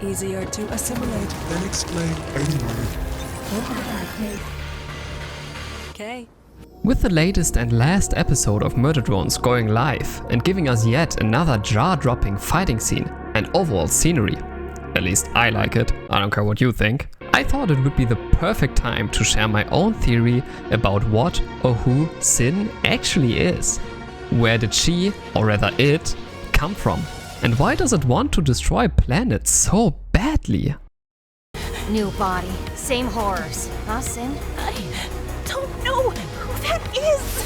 easier to assimilate. Then explain anyway. Okay. With the latest and last episode of Morder Drones going live and giving us yet another jaw-dropping fighting scene and overall scenery, at least I like it, I don't care what you think, I thought it would be the perfect time to share my own theory about what or who Cyn actually is. Where did she, or rather it, come from? And why does it want to destroy planets so badly? New body, same horrors. Huh, Cyn? I don't know who that is!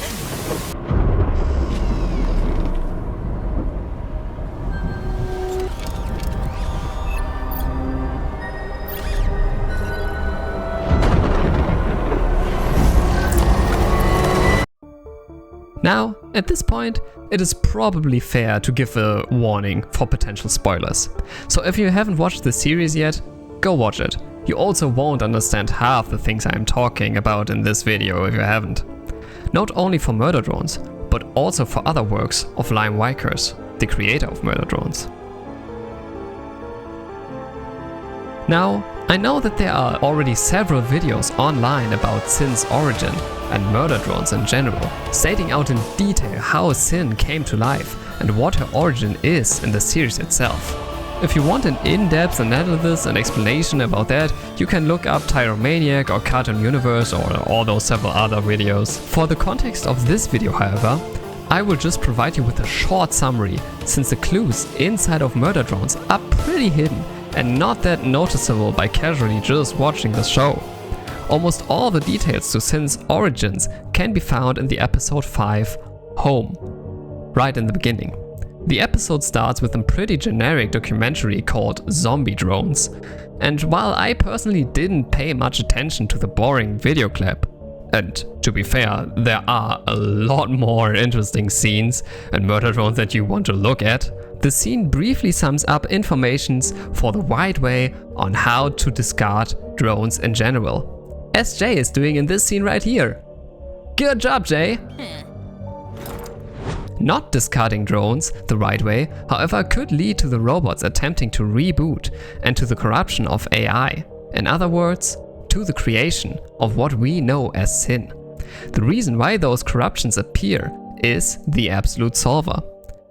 Now, at this point, it is probably fair to give a warning for potential spoilers. So if you haven't watched the series yet, go watch it. You also won't understand half the things I am talking about in this video if you haven't. Not only for Morder Drones, but also for other works of Liam Vickers, the creator of Morder Drones. Now, I know that there are already several videos online about Cyn's origin and Morder Drones in general, stating out in detail how Cyn came to life and what her origin is in the series itself. If you want an in-depth analysis and explanation about that, you can look up Tyromaniac or Cartoon Universe or all those several other videos. For the context of this video, however, I will just provide you with a short summary, since the clues inside of Morder Drones are pretty hidden and not that noticeable by casually just watching the show. Almost all the details to Cyn's origins can be found in the episode 5, Home, right in the beginning. The episode starts with a pretty generic documentary called Zombie Drones, and while I personally didn't pay much attention to the boring video clip, and to be fair, there are a lot more interesting scenes and Morder Drones that you want to look at, the scene briefly sums up informations for the wide way on how to discard drones in general, as Jay is doing in this scene right here. Good job, Jay! Not discarding drones the right way, however, could lead to the robots attempting to reboot and to the corruption of AI. In other words, to the creation of what we know as Cyn. The reason why those corruptions appear is the absolute solver,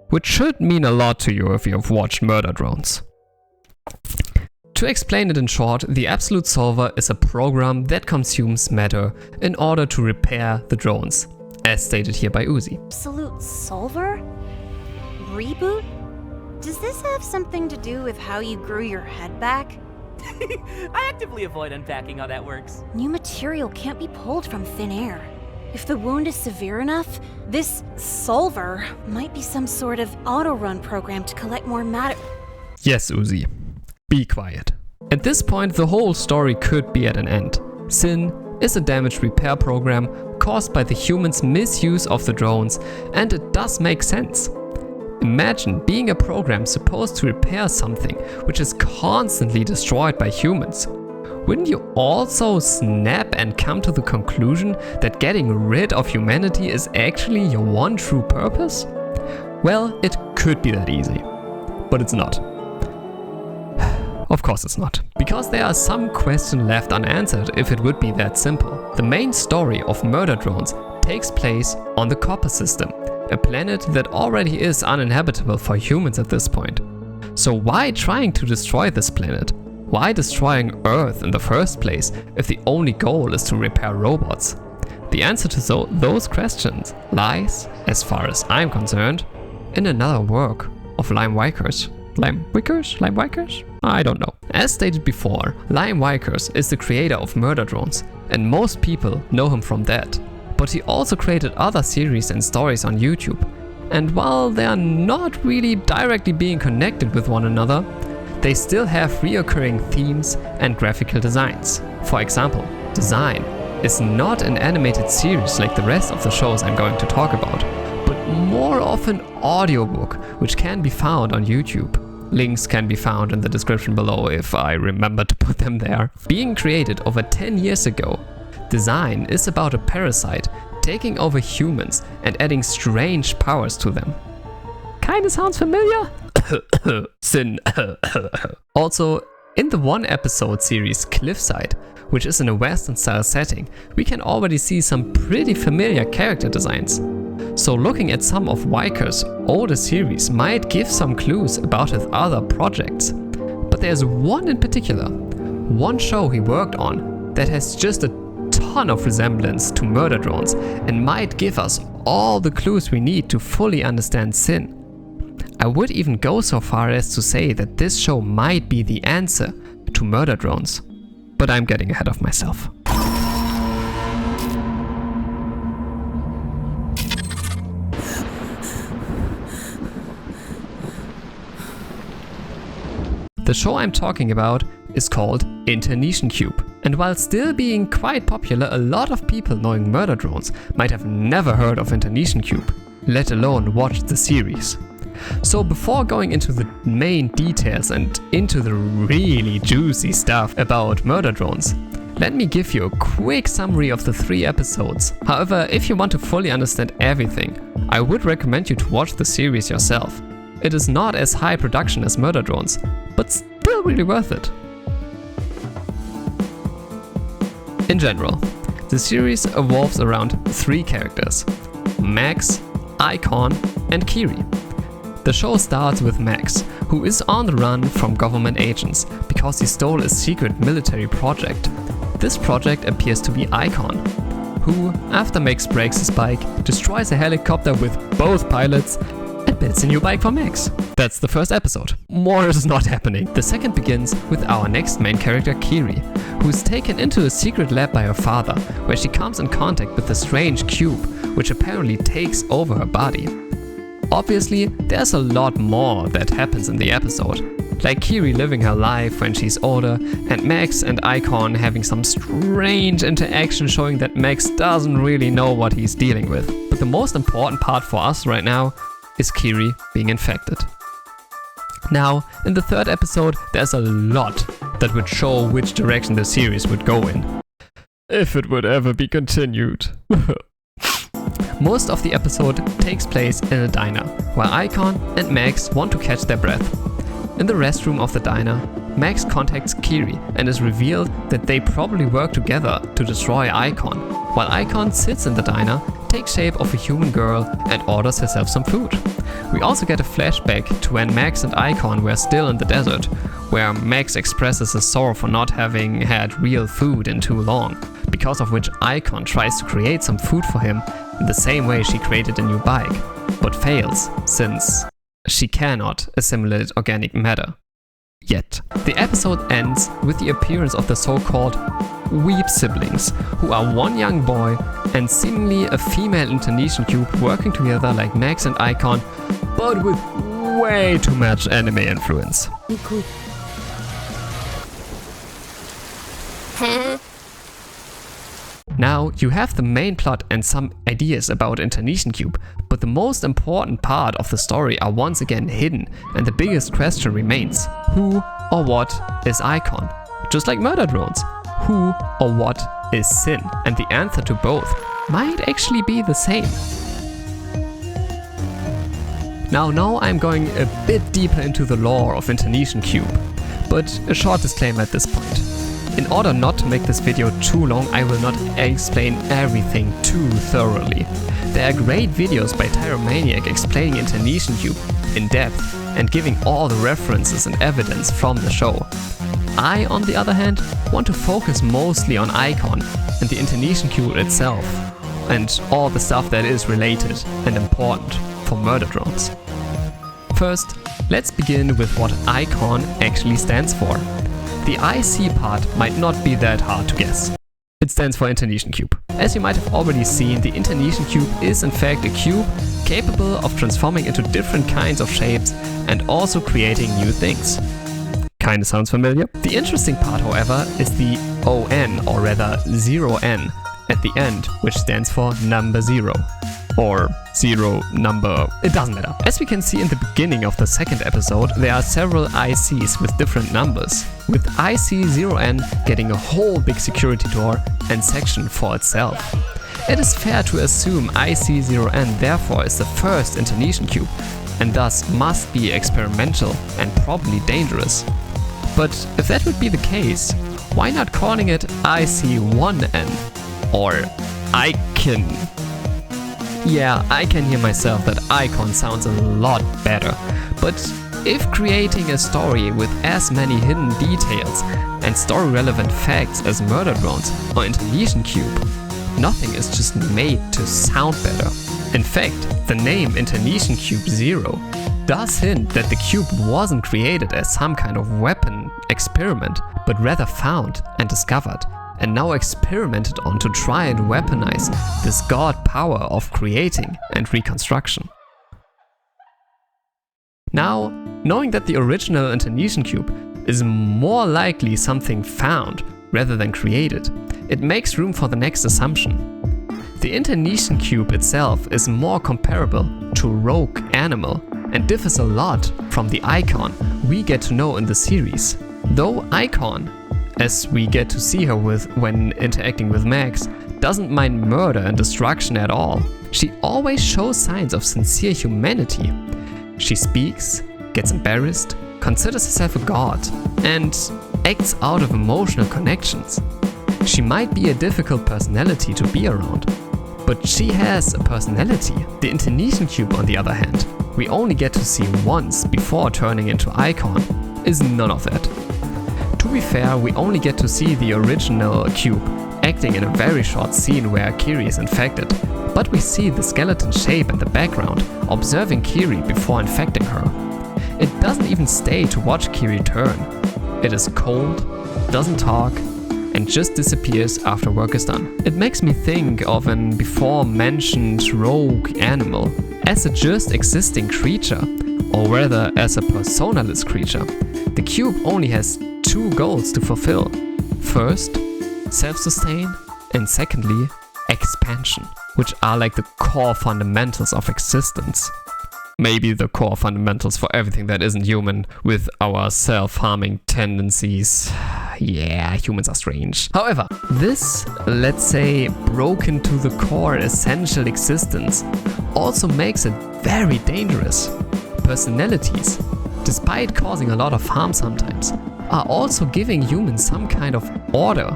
which should mean a lot to you if you have watched Morder Drones. To explain it in short, the absolute solver is a program that consumes matter in order to repair the drones, as stated here by Uzi. Absolute solver? Reboot? Does this have something to do with how you grew your head back? I actively avoid unpacking how that works. New material can't be pulled from thin air. If the wound is severe enough, this solver might be some sort of auto-run program to collect more matter. Yes, Uzi. Be quiet. At this point, the whole story could be at an end. Cyn is a damage repair program caused by the humans' misuse of the drones, and it does make sense. Imagine being a program supposed to repair something which is constantly destroyed by humans. Wouldn't you also snap and come to the conclusion that getting rid of humanity is actually your one true purpose? Well, it could be that easy, but it's not. Of course it's not, because there are some questions left unanswered if it would be that simple. The main story of Morder Drones takes place on the Copper system, a planet that already is uninhabitable for humans at this point. So why trying to destroy this planet? Why destroying Earth in the first place if the only goal is to repair robots? The answer to those questions lies, as far as I'm concerned, in another work of Liam Vickers. Liam Vickers? I don't know. As stated before, Liam Vickers is the creator of Morder Drones, and most people know him from that. But he also created other series and stories on YouTube. And while they are not really directly being connected with one another, they still have reoccurring themes and graphical designs. For example, Design is not an animated series like the rest of the shows I'm going to talk about, but more of an audiobook which can be found on YouTube. Links can be found in the description below if I remember to put them there. Being created over 10 years ago, Design is about a parasite taking over humans and adding strange powers to them. Kinda sounds familiar? Cyn. Also, In the one-episode series Cliffside, which is in a Western-style setting, we can already see some pretty familiar character designs. So looking at some of Vickers' older series might give some clues about his other projects. But there's one in particular, one show he worked on, that has just a ton of resemblance to Morder Drones and might give us all the clues we need to fully understand Cyn. I would even go so far as to say that this show might be the answer to Morder Drones. But I'm getting ahead of myself. The show I'm talking about is called Internecion Cube. And while still being quite popular, a lot of people knowing Morder Drones might have never heard of Internecion Cube, let alone watched the series. So before going into the main details and into the really juicy stuff about Morder Drones, let me give you a quick summary of the 3 episodes. However, if you want to fully understand everything, I would recommend you to watch the series yourself. It is not as high production as Morder Drones, but still really worth it. In general, the series evolves around 3 characters: Max, Icon, and Kiri. The show starts with Max, who is on the run from government agents because he stole a secret military project. This project appears to be Icon, who, after Max breaks his bike, destroys a helicopter with both pilots and builds a new bike for Max. That's the first episode. More is not happening. The second begins with our next main character, Kiri, who is taken into a secret lab by her father, where she comes in contact with a strange cube, which apparently takes over her body. Obviously, there's a lot more that happens in the episode, like Kiri living her life when she's older, and Max and Icon having some strange interaction showing that Max doesn't really know what he's dealing with. But the most important part for us right now is Kiri being infected. Now, in the third episode, there's a lot that would show which direction the series would go in, if it would ever be continued. Most of the episode takes place in a diner, where Icon and Max want to catch their breath. In the restroom of the diner, Max contacts Kiri and is revealed that they probably work together to destroy Icon, while Icon sits in the diner, takes shape of a human girl and orders herself some food. We also get a flashback to when Max and Icon were still in the desert, where Max expresses his sorrow for not having had real food in too long, because of which Icon tries to create some food for him in the same way she created a new bike, but fails since she cannot assimilate organic matter. Yet. The episode ends with the appearance of the so-called Weep siblings, who are one young boy and seemingly a female Internecion Cube working together like Max and Icon, but with way too much anime influence. Now, you have the main plot and some ideas about Internecion Cube, but the most important part of the story are once again hidden, and the biggest question remains: who or what is Icon? Just like Morder Drones, who or what is Cyn? And the answer to both might actually be the same. Now I'm going a bit deeper into the lore of Internecion Cube, but a short disclaimer at this point. In order not to make this video too long, I will not explain everything too thoroughly. There are great videos by Tyromaniac explaining Internecion Cube in depth and giving all the references and evidence from the show. I, on the other hand, want to focus mostly on Icon and the Internecion Cube itself, and all the stuff that is related and important for Morder Drones. First, let's begin with what Icon actually stands for. The IC part might not be that hard to guess. It stands for Internecion Cube. As you might have already seen, the Internecion Cube is in fact a cube capable of transforming into different kinds of shapes and also creating new things. Kinda sounds familiar? The interesting part, however, is the ON, or rather 0N, at the end, which stands for number 0. Or 0 number, it doesn't matter. As we can see in the beginning of the second episode, there are several ICs with different numbers, with IC0N getting a whole big security door and section for itself. It is fair to assume IC0N therefore is the first Internecion Cube, and thus must be experimental and probably dangerous. But if that would be the case, why not calling it IC1N or Icon? Yeah, I can hear myself that icon sounds a lot better, but if creating a story with as many hidden details and story relevant facts as Morder Drones or Internecion Cube, nothing is just made to sound better. In fact, the name Internecion Cube 0 does hint that the cube wasn't created as some kind of weapon experiment, but rather found and discovered, and now experimented on to try and weaponize this god power of creating and reconstruction. Now, knowing that the original Internecion Cube is more likely something found rather than created, it makes room for the next assumption. The Internecion Cube itself is more comparable to Rogue Animal and differs a lot from the Icon we get to know in the series. Though Icon, as we get to see her when interacting with Max, doesn't mind murder and destruction at all. She always shows signs of sincere humanity. She speaks, gets embarrassed, considers herself a god, and acts out of emotional connections. She might be a difficult personality to be around, but she has a personality. The Internecion Cube, on the other hand, we only get to see once before turning into Icon, is none of that. To be fair, we only get to see the original cube acting in a very short scene where Kiri is infected, but we see the skeleton shape in the background, observing Kiri before infecting her. It doesn't even stay to watch Kiri turn. It is cold, doesn't talk, and just disappears after work is done. It makes me think of an before mentioned rogue animal as a just existing creature, or rather as a personaless creature. The cube only has two goals to fulfill. First, self-sustain, and secondly, expansion, which are like the core fundamentals of existence. Maybe the core fundamentals for everything that isn't human, with our self-harming tendencies. Yeah, humans are strange. However, this, let's say, broken to the core essential existence also makes it very dangerous. Personalities, despite causing a lot of harm sometimes, are also giving humans some kind of order,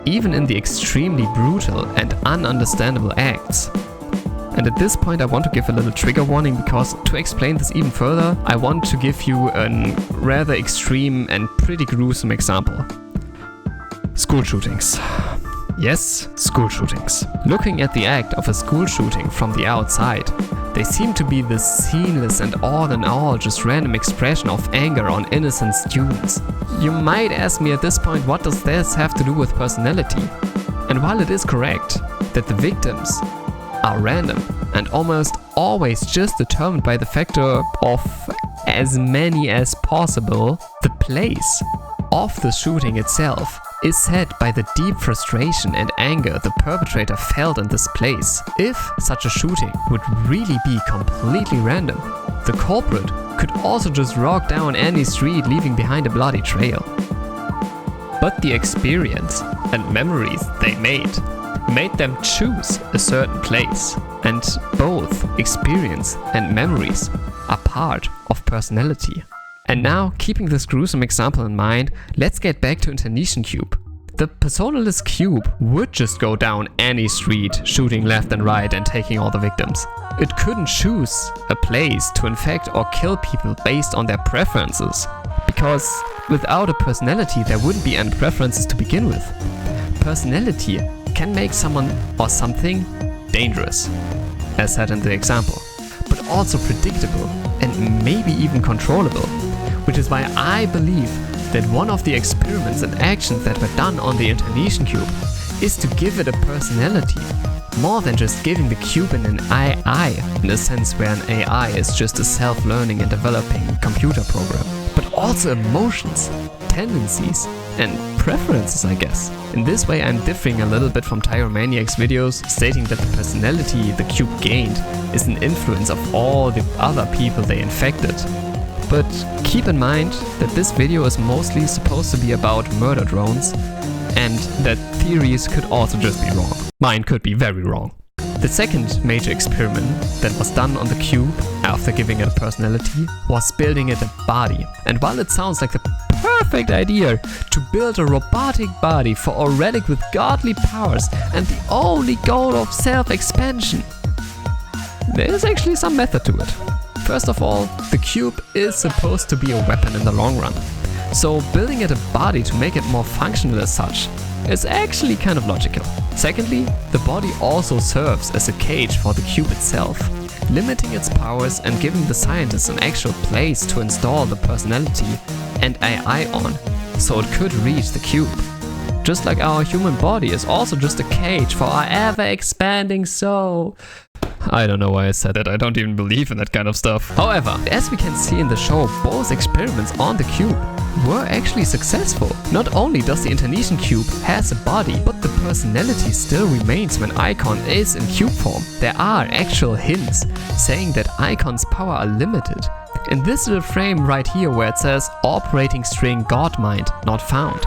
even in the extremely brutal and ununderstandable acts. And at this point I want to give a little trigger warning, because to explain this even further, I want to give you a rather extreme and pretty gruesome example. School shootings. Yes, school shootings. Looking at the act of a school shooting from the outside, they seem to be this seamless and all in all just random expression of anger on innocent students. You might ask me at this point, what does this have to do with personality? And while it is correct that the victims are random and almost always just determined by the factor of as many as possible, the place of the shooting itself is set by the deep frustration and anger the perpetrator felt in this place. If such a shooting would really be completely random, the culprit could also just walk down any street leaving behind a bloody trail. But the experience and memories they made them choose a certain place, and both experience and memories are part of personality. And now, keeping this gruesome example in mind, let's get back to Internecion Cube. The personaless cube would just go down any street, shooting left and right and taking all the victims. It couldn't choose a place to infect or kill people based on their preferences, because without a personality there wouldn't be any preferences to begin with. Personality can make someone or something dangerous, as said in the example, but also predictable and maybe even controllable, which is why I believe that one of the experiments and actions that were done on the Internecion Cube is to give it a personality, more than just giving the cube an AI, in a sense where an AI is just a self-learning and developing computer program, but also emotions, tendencies, and preferences, I guess. In this way I'm differing a little bit from Tyromaniac's videos, stating that the personality the cube gained is an influence of all the other people they infected. But keep in mind that this video is mostly supposed to be about Morder Drones, and that theories could also just be wrong. Mine could be very wrong. The second major experiment that was done on the cube after giving it a personality was building it a body. And while it sounds like the perfect idea to build a robotic body for a relic with godly powers and the only goal of self-expansion. There is actually some method to it. First of all, the cube is supposed to be a weapon in the long run, so building it a body to make it more functional as such is actually kind of logical. Secondly, the body also serves as a cage for the cube itself, limiting its powers and giving the scientists an actual place to install the personality and AI on, so it could reach the cube. Just like our human body is also just a cage for our ever-expanding soul. I don't know why I said it, I don't even believe in that kind of stuff. However, as we can see in the show, both experiments on the cube were actually successful. Not only does the Internecion Cube has a body, but the personality still remains when Icon is in cube form. There are actual hints saying that Icon's power are limited. In this little frame right here where it says operating string Godmind not found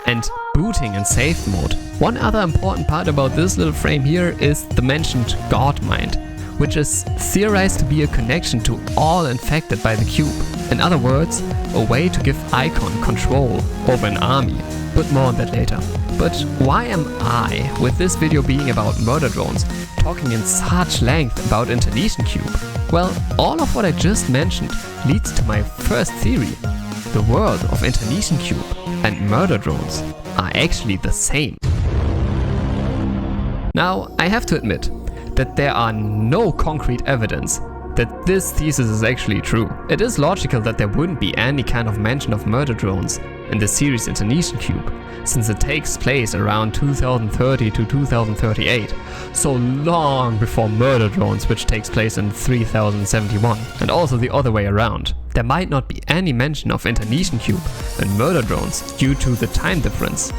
and booting in safe mode. One other important part about this little frame here is the mentioned Godmind, which is theorized to be a connection to all infected by the cube. In other words, a way to give Icon control over an army, but more on that later. But why am I, with this video being about Morder Drones, talking in such length about Internecion Cube? Well, all of what I just mentioned leads to my first theory. The world of Internecion Cube and Morder Drones are actually the same. Now, I have to admit that there are no concrete evidence that this thesis is actually true. It is logical that there wouldn't be any kind of mention of Morder Drones in the series Internecion Cube, since it takes place around 2030 to 2038, so long before Morder Drones, which takes place in 3071, and also the other way around. There might not be any mention of Internecion Cube and Morder Drones due to the time difference.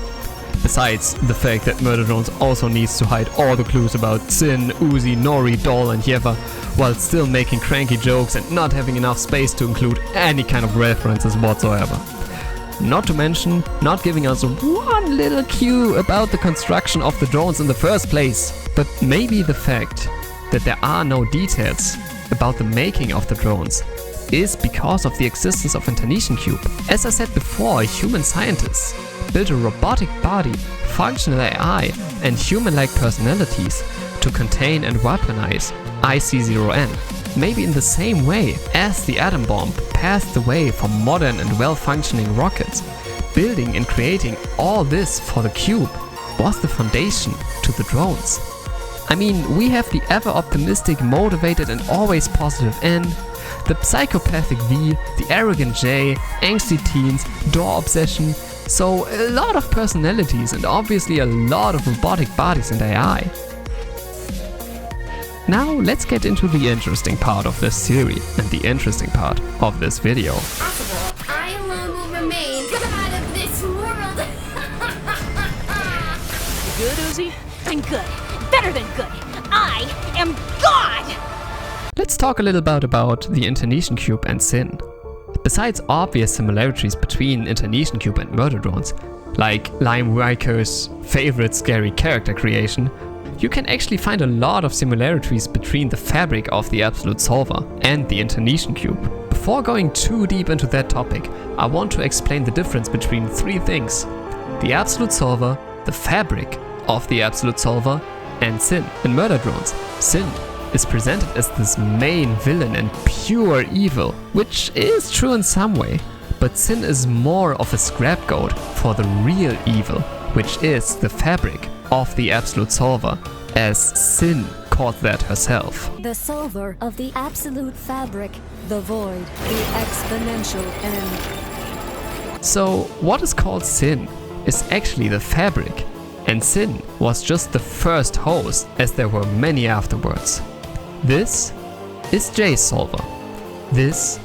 Besides the fact that Morder Drones also needs to hide all the clues about Cyn, Uzi, Nori, Doll and Yeva, while still making cranky jokes and not having enough space to include any kind of references whatsoever. Not to mention, not giving us one little clue about the construction of the drones in the first place. But maybe the fact that there are no details about the making of the drones is because of the existence of Internecion Cube. As I said before, human scientists built a robotic body, functional AI and human-like personalities to contain and weaponize IC-0N. Maybe in the same way as the atom bomb paved the way for modern and well-functioning rockets, building and creating all this for the cube was the foundation to the drones. I mean, we have the ever-optimistic, motivated and always positive N, the psychopathic V, the arrogant J, angsty teens, door obsession, so a lot of personalities and obviously a lot of robotic bodies and AI. Now let's get into the interesting part of this theory and the interesting part of this video. I alone will remain god of this world. You good, Uzi? I'm good. Better than good. I am God! Let's talk a little bit about the Internecion Cube and Cyn. Besides obvious similarities between Internecion Cube and Morder Drones, like Liam Vickers' favorite scary character creation, you can actually find a lot of similarities between the fabric of the Absolute Solver and the Internecion Cube. Before going too deep into that topic, I want to explain the difference between three things: the Absolute Solver, the fabric of the Absolute Solver, and Cyn. In Morder Drones, Cyn is presented as this main villain and pure evil, which is true in some way, but Cyn is more of a scapegoat for the real evil, which is the fabric of the Absolute Solver, as Cyn called that herself. The solver of the absolute fabric, the void, the exponential end. So what is called Cyn is actually the fabric, and Cyn was just the first host, as there were many afterwards. This is Jay's solver. This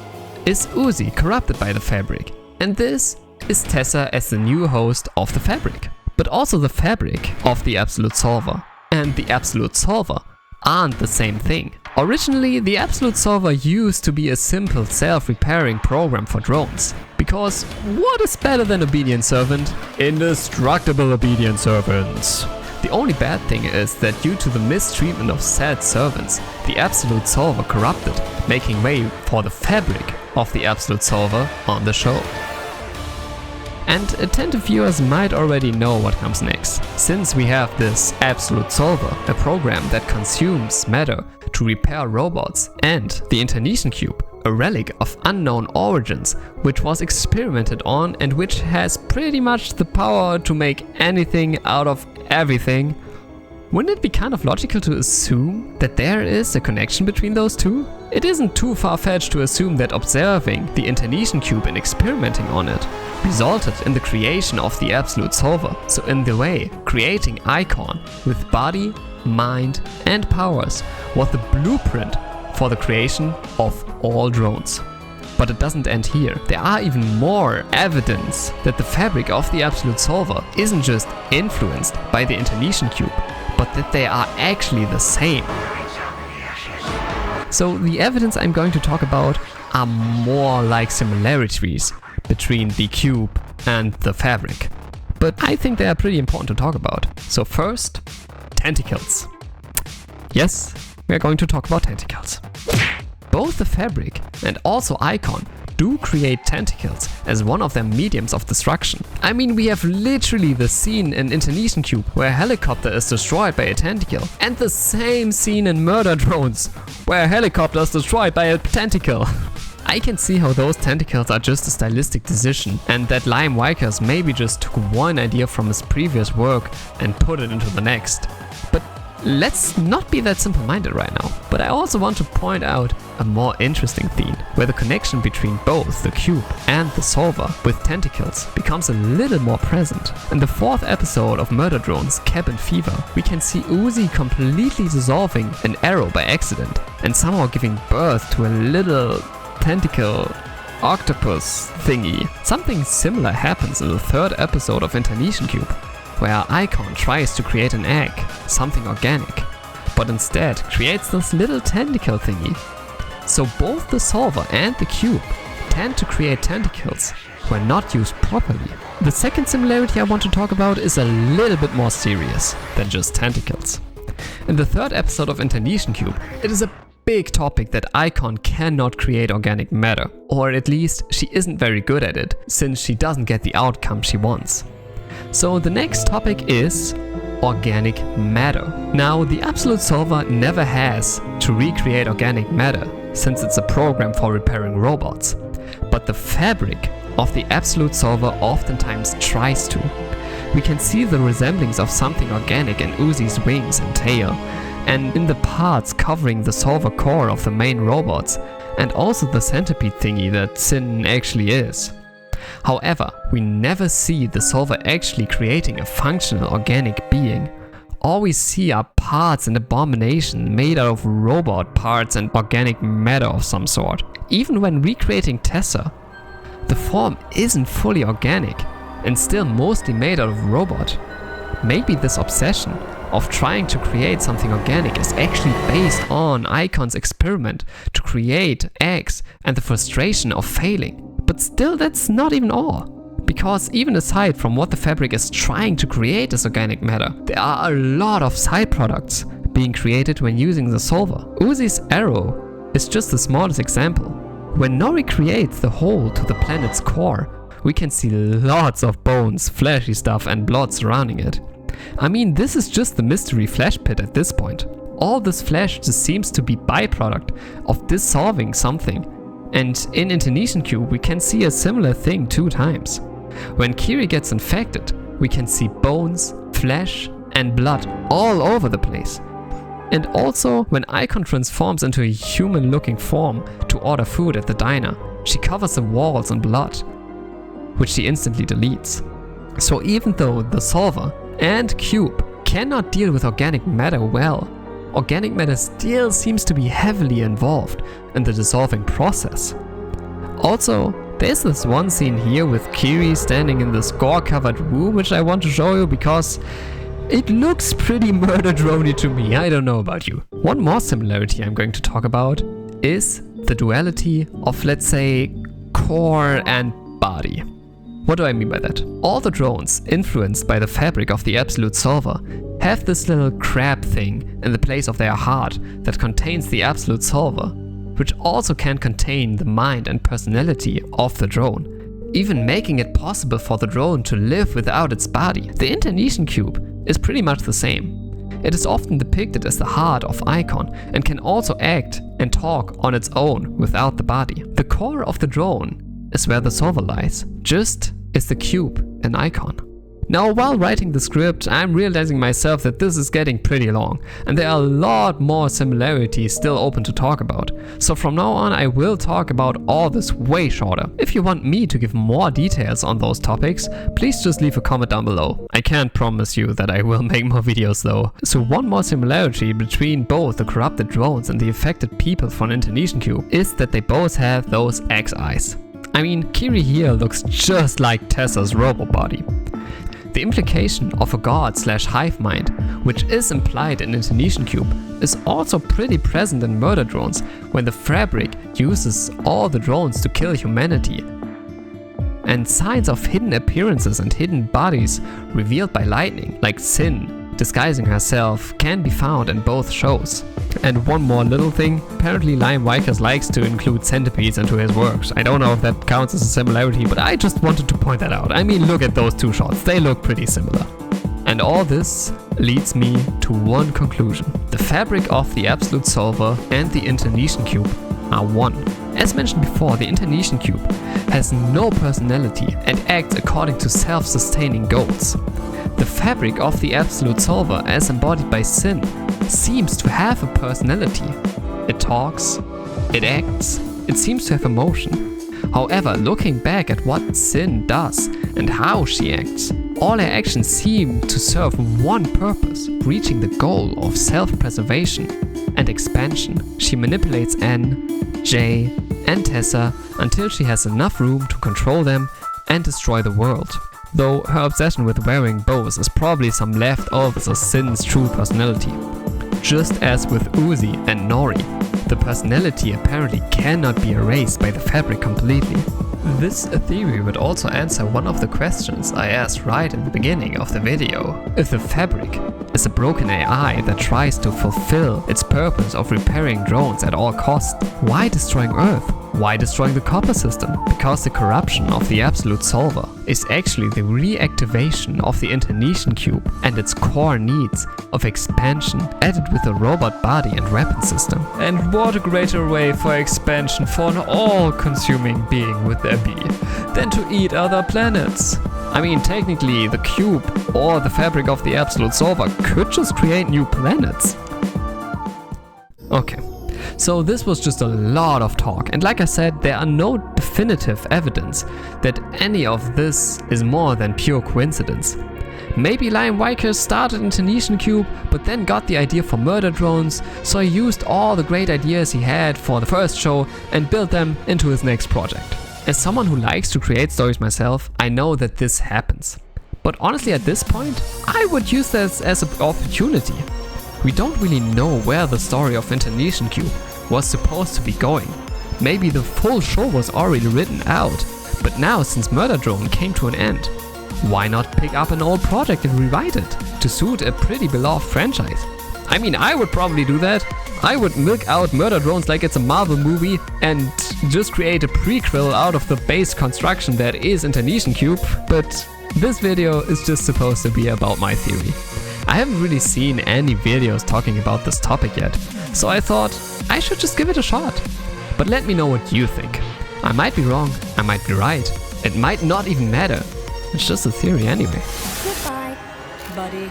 is Uzi, corrupted by the fabric. And this is Tessa as the new host of the fabric. But also the fabric of the Absolute Solver and the Absolute Solver aren't the same thing. Originally, the Absolute Solver used to be a simple self-repairing program for drones. Because what is better than Obedient Servant? Indestructible Obedient Servants. The only bad thing is that due to the mistreatment of said servants, the Absolute Solver corrupted, making way for the fabric of the Absolute Solver on the show. And attentive viewers might already know what comes next, since we have this Absolute Solver, a program that consumes matter to repair robots, and the Internecion Cube, a relic of unknown origins, which was experimented on and which has pretty much the power to make anything out of everything. Wouldn't it be kind of logical to assume that there is a connection between those two? It isn't too far-fetched to assume that observing the Internecion Cube and experimenting on it resulted in the creation of the Absolute Solver, so in the way, creating Icon with body, mind and powers was the blueprint for the creation of all drones. But it doesn't end here. There are even more evidence that the fabric of the Absolute Solver isn't just influenced by the Internecion Cube, but that they are actually the same. So the evidence I'm going to talk about are more like similarities between the cube and the fabric. But I think they are pretty important to talk about. So first, tentacles. Yes, we are going to talk about tentacles. Both the fabric and also Icon do create tentacles as one of their mediums of destruction. I mean, we have literally the scene in Internecion Cube where a helicopter is destroyed by a tentacle, and the same scene in Morder Drones where a helicopter is destroyed by a tentacle. I can see how those tentacles are just a stylistic decision, and that Liam Vickers maybe just took one idea from his previous work and put it into the next. But let's not be that simple-minded right now. But I also want to point out a more interesting theme, where the connection between both the cube and the solver with tentacles becomes a little more present. In the 4th episode of Morder Drones, Cabin Fever, we can see Uzi completely dissolving an arrow by accident and somehow giving birth to a little tentacle octopus thingy. Something similar happens in the 3rd episode of Internecion Cube, where Icon tries to create an egg, something organic, but instead creates this little tentacle thingy. So both the solver and the cube tend to create tentacles when not used properly. The second similarity I want to talk about is a little bit more serious than just tentacles. In the 3rd episode of Internecion Cube, it is a big topic that Icon cannot create organic matter, or at least she isn't very good at it, since she doesn't get the outcome she wants. So the next topic is organic matter. Now, the Absolute Solver never has to recreate organic matter, since it's a program for repairing robots. But the fabric of the Absolute Solver oftentimes tries to. We can see the resemblance of something organic in Uzi's wings and tail, and in the parts covering the solver core of the main robots, and also the centipede thingy that Cyn actually is. However, we never see the solver actually creating a functional organic being. All we see are parts and abomination made out of robot parts and organic matter of some sort. Even when recreating Tessa, the form isn't fully organic and still mostly made out of robot. Maybe this obsession of trying to create something organic is actually based on Icon's experiment to create eggs and the frustration of failing. But still, that's not even all. Because even aside from what the fabric is trying to create as organic matter, there are a lot of side products being created when using the solver. Uzi's arrow is just the smallest example. When Nori creates the hole to the planet's core, we can see lots of bones, fleshy stuff and blood surrounding it. I mean, this is just the mystery flesh pit at this point. All this flesh just seems to be byproduct of dissolving something. And in Internecion Cube we can see a similar thing 2 times. When Kiri gets infected, we can see bones, flesh and blood all over the place. And also when Icon transforms into a human looking form to order food at the diner, she covers the walls in blood, which she instantly deletes. So even though the solver and cube cannot deal with organic matter well, organic matter still seems to be heavily involved in the dissolving process. Also, there's this one scene here with Kiri standing in this gore-covered room which I want to show you because it looks pretty Morder Drone-y to me, I don't know about you. One more similarity I'm going to talk about is the duality of, let's say, core and body. What do I mean by that? All the drones influenced by the fabric of the Absolute Solver have this little crab thing in the place of their heart that contains the Absolute Solver, which also can contain the mind and personality of the drone. even making it possible for the drone to live without its body. The Internecion Cube is pretty much the same. It is often depicted as the heart of Icon and can also act and talk on its own without the body. The core of the drone is where the solver lies, just as the cube an Icon. Now, while writing the script, I'm realizing myself that this is getting pretty long, and there are a lot more similarities still open to talk about. So from now on, I will talk about all this way shorter. If you want me to give more details on those topics, please just leave a comment down below. I can't promise you that I will make more videos though. So one more similarity between both the corrupted drones and the affected people from Internecion Cube is that they both have those X eyes. I mean, Kiri here looks just like Tessa's robot body. The implication of a god/hive mind, which is implied in Internecion Cube, is also pretty present in Morder Drones, when the fabric uses all the drones to kill humanity. And signs of hidden appearances and hidden bodies revealed by lightning, like Cyn disguising herself, can be found in both shows. And one more little thing, apparently Liam Vickers likes to include centipedes into his works. I don't know if that counts as a similarity, but I just wanted to point that out. I mean, look at those two shots, they look pretty similar. And all this leads me to one conclusion. The fabric of the Absolute Solver and the Internecion Cube are one. As mentioned before, the Internecion Cube has no personality and acts according to self-sustaining goals. The fabric of the Absolute Solver, as embodied by Cyn, seems to have a personality. It talks, it acts, it seems to have emotion. However, looking back at what Cyn does and how she acts, all her actions seem to serve one purpose, reaching the goal of self-preservation and expansion. She manipulates N, J, and Tessa until she has enough room to control them and destroy the world. Though her obsession with wearing bows is probably some leftovers of Cyn's true personality. Just as with Uzi and Nori, the personality apparently cannot be erased by the fabric completely. This theory would also answer one of the questions I asked right in the beginning of the video. If the fabric is a broken AI that tries to fulfill its purpose of repairing drones at all costs, why destroying Earth? Why destroying the copper system? Because the corruption of the Absolute Solver is actually the reactivation of the Internecion Cube and its core needs of expansion, added with a robot body and weapon system. And what a greater way for expansion for an all-consuming being with a B than to eat other planets. I mean, technically the cube or the fabric of the Absolute Solver could just create new planets. Okay. So this was just a lot of talk, and like I said, there are no definitive evidence that any of this is more than pure coincidence. Maybe Liam Vickers started Internecion Cube, but then got the idea for Morder Drones, so he used all the great ideas he had for the first show and built them into his next project. As someone who likes to create stories myself, I know that this happens. But honestly, at this point, I would use this as an opportunity. We don't really know where the story of Internecion Cube was supposed to be going. Maybe the full show was already written out, but now since Morder Drone came to an end, why not pick up an old project and rewrite it to suit a pretty beloved franchise? I mean, I would probably do that. I would milk out Morder Drones like it's a Marvel movie and just create a prequel out of the base construction that is Internecion Cube, but this video is just supposed to be about my theory. I haven't really seen any videos talking about this topic yet, so I thought I should just give it a shot. But let me know what you think. I might be wrong, I might be right, it might not even matter. It's just a theory anyway. Goodbye, buddy.